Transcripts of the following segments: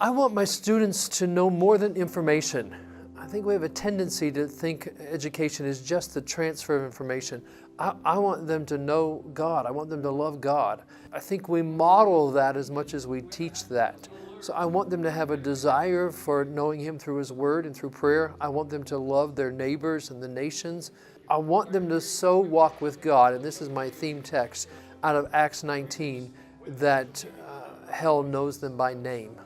I want my students to know more than information. I think we have a tendency to think education is just the transfer of information. I want them to know God. I want them to love God. I think we model that as much as we teach that. So I want them to have a desire for knowing Him through His Word and through prayer. I want them to love their neighbors and the nations. I want them to so walk with God, and this is my theme text out of Acts 19, that hell knows them by name.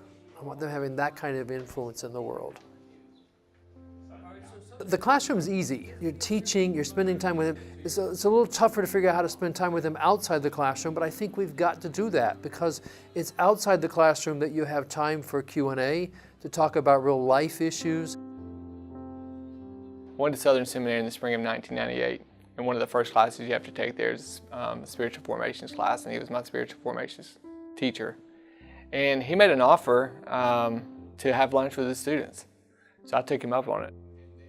I want them having that kind of influence in the world. The classroom is easy. You're teaching, you're spending time with him. It's a little tougher to figure out how to spend time with him outside the classroom, but I think we've got to do that because it's outside the classroom that you have time for Q&A, to talk about real life issues. I went to Southeastern Seminary in the spring of 1998, and one of the first classes you have to take there is the Spiritual Formations class, and he was my Spiritual Formations teacher. And he made an offer to have lunch with his students, so I took him up on it.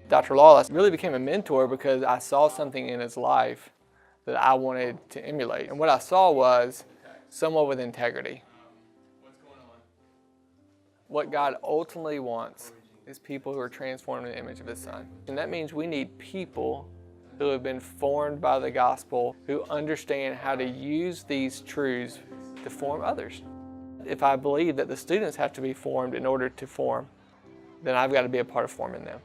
Dr. Lawless really became a mentor because I saw something in his life that I wanted to emulate. And what I saw was someone with integrity. What God ultimately wants is people who are transformed in the image of His Son. And that means we need people who have been formed by the gospel, who understand how to use these truths to form others. If I believe that the students have to be formed in order to form, then I've got to be a part of forming them.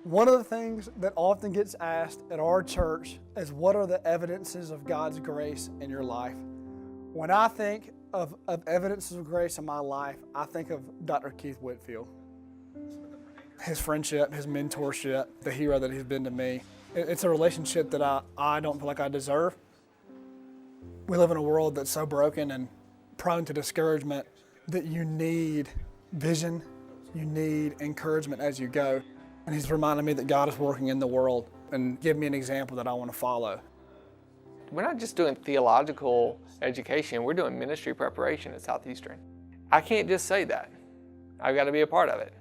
One of the things that often gets asked at our church is, what are the evidences of God's grace in your life? When I think of evidences of grace in my life, I think of Dr. Keith Whitfield. His friendship, his mentorship, the hero that he's been to me. It's a relationship that I don't feel like I deserve. We live in a world that's so broken and prone to discouragement that you need vision, you need encouragement as you go. And he's reminded me that God is working in the world and give me an example that I want to follow. We're not just doing theological education, we're doing ministry preparation at Southeastern. I can't just say that. I've got to be a part of it.